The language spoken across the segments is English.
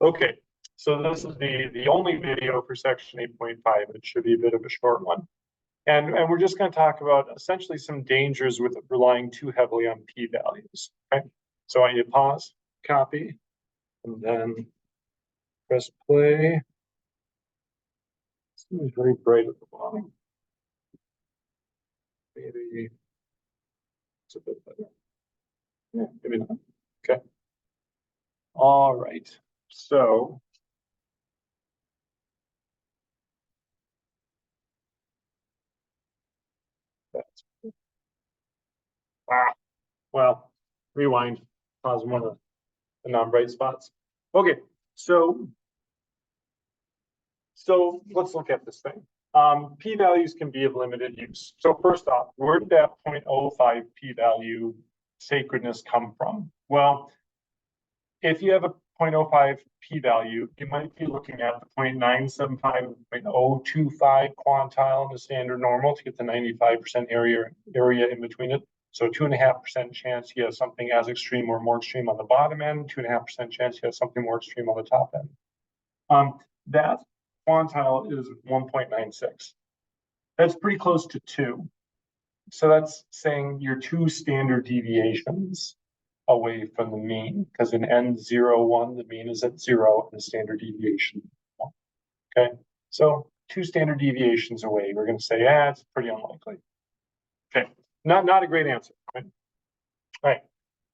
Okay, so this is the only video for section 8.5. It should be a bit of a short one. And we're just going to talk about essentially some dangers with relying too heavily on p-values. Okay, so I need to pause, copy, and then press play. It's very bright at the bottom. Maybe it's a bit better. Yeah, maybe not. Okay. All right. So that's well, rewind, pause one of the non-bright spots. Okay, so let's look at this thing. P-values can be of limited use. So first off, where did that 0.05 p-value sacredness come from? Well, if you have a 0.05 p-value, you might be looking at the 0.975, 0.025 quantile in the standard normal to get the 95% area in between it. So 2.5% chance you have something as extreme or more extreme on the bottom end, 2.5% chance you have something more extreme on the top end. That quantile is 1.96. That's pretty close to 2. So that's saying you're 2 standard deviations away from the mean, because in N01, the mean is at 0 and the standard deviation. Okay, so 2 standard deviations away. We're going to say, it's pretty unlikely. Okay, not a great answer. Right? All right.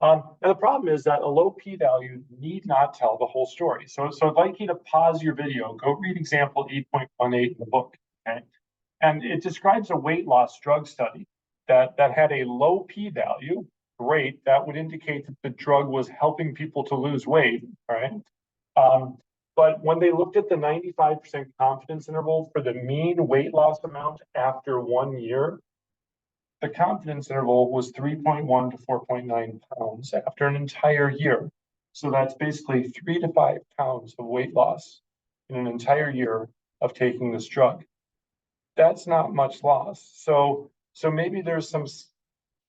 And the problem is that a low p-value need not tell the whole story. So I'd like you to pause your video, go read example 8.18 in the book. Okay, and it describes a weight loss drug study that had a low p-value. Great, that would indicate that the drug was helping people to lose weight. All right. But when they looked at the 95% confidence interval for the mean weight loss amount after 1 year, the confidence interval was 3.1 to 4.9 pounds after an entire year. So that's basically 3 to 5 pounds of weight loss in an entire year of taking this drug. That's not much loss. So maybe there's some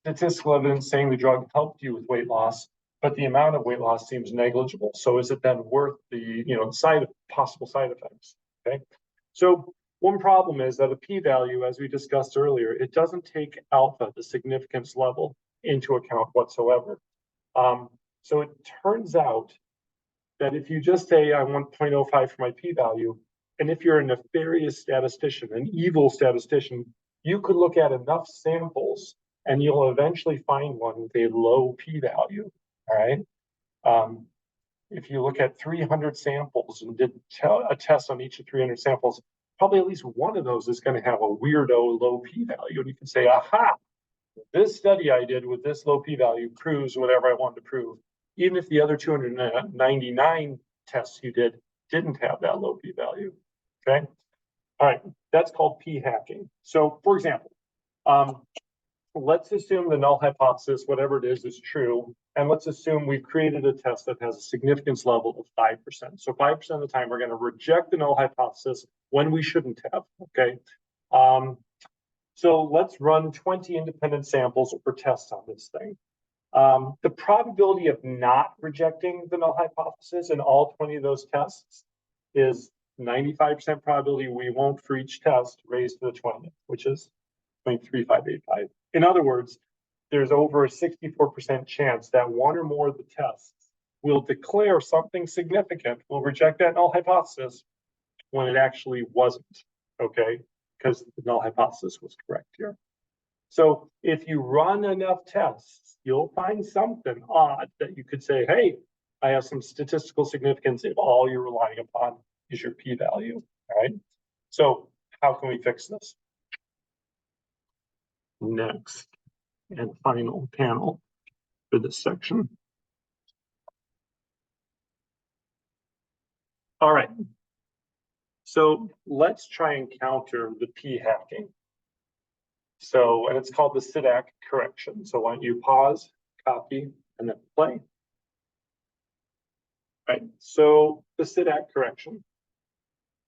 statistical evidence saying the drug helped you with weight loss, but the amount of weight loss seems negligible. So is it then worth the possible side effects? Okay. So one problem is that a p-value, as we discussed earlier, it doesn't take alpha, the significance level, into account whatsoever. So it turns out that if you just say, I want 0.05 for my p-value, and if you're a nefarious statistician, an evil statistician, you could look at enough samples and you'll eventually find one with a low p-value, all right? If you look at 300 samples and did a test on each of 300 samples, probably at least one of those is going to have a weirdo low p-value. And you can say, aha, this study I did with this low p-value proves whatever I wanted to prove, even if the other 299 tests you did didn't have that low p-value, okay? All right, that's called p-hacking. So for example, let's assume the null hypothesis, whatever it is true. And let's assume we've created a test that has a significance level of 5%. So 5% of the time, we're going to reject the null hypothesis when we shouldn't have, okay? So let's run 20 independent samples or tests on this thing. The probability of not rejecting the null hypothesis in all 20 of those tests is 95% probability we won't for each test raised to the 20th, which is 0.3585. In other words, there's over a 64% chance that one or more of the tests will declare something significant, will reject that null hypothesis when it actually wasn't, okay? Because the null hypothesis was correct here. So if you run enough tests, you'll find something odd that you could say, hey, I have some statistical significance if all you're relying upon is your p-value, all right? So how can we fix this? Next and final panel for this section. All right, so let's try and counter the p-hacking. So, and it's called the CIDAC correction. So why don't you pause, copy, and then play. All right, so the CIDAC correction.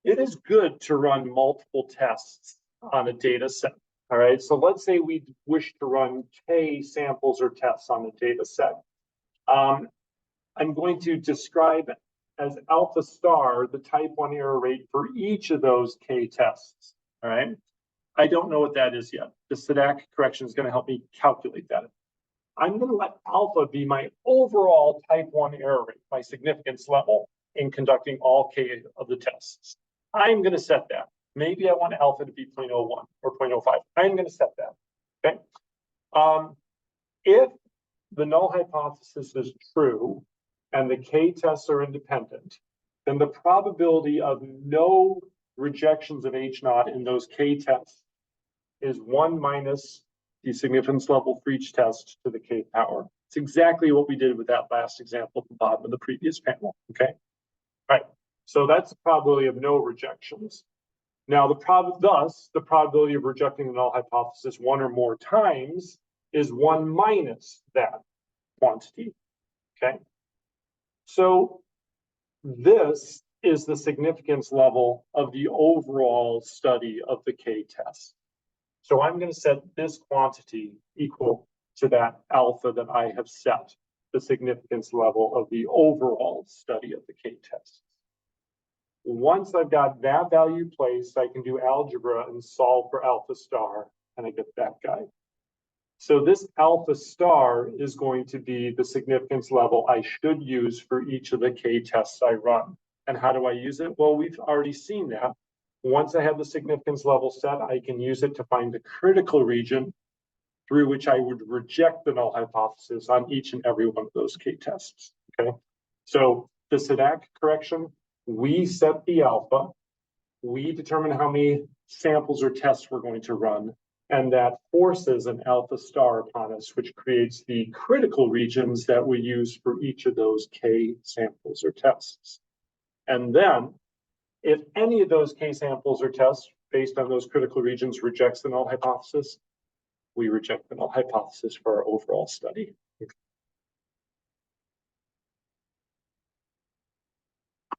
It is good to run multiple tests on a data set. All right, so let's say we wish to run K samples or tests on a data set. I'm going to describe as alpha star the type 1 error rate for each of those K tests, all right? I don't know what that is yet. The SIDAC correction is going to help me calculate that. I'm going to let alpha be my overall type 1 error rate, my significance level in conducting all K of the tests. I'm going to set that. Maybe I want alpha to be 0.01 or 0.05. I'm going to set that, okay? If the null hypothesis is true and the K tests are independent, then the probability of no rejections of H0 in those K tests is 1 minus the significance level for each test to the K power. It's exactly what we did with that last example at the bottom of the previous panel, okay? All right, so that's the probability of no rejections. Now, thus, the probability of rejecting the null hypothesis one or more times is 1 minus that quantity, okay? So this is the significance level of the overall study of the K test. So I'm going to set this quantity equal to that alpha that I have set, the significance level of the overall study of the K test. Once I've got that value placed, I can do algebra and solve for alpha star, and I get that guy. So this alpha star is going to be the significance level I should use for each of the K tests I run. And how do I use it? Well, we've already seen that. Once I have the significance level set, I can use it to find the critical region through which I would reject the null hypothesis on each and every one of those K tests, okay? So the SIDAC correction, we set the alpha, we determine how many samples or tests we're going to run, and that forces an alpha star upon us, which creates the critical regions that we use for each of those K samples or tests. And then, if any of those K samples or tests based on those critical regions rejects the null hypothesis, we reject the null hypothesis for our overall study.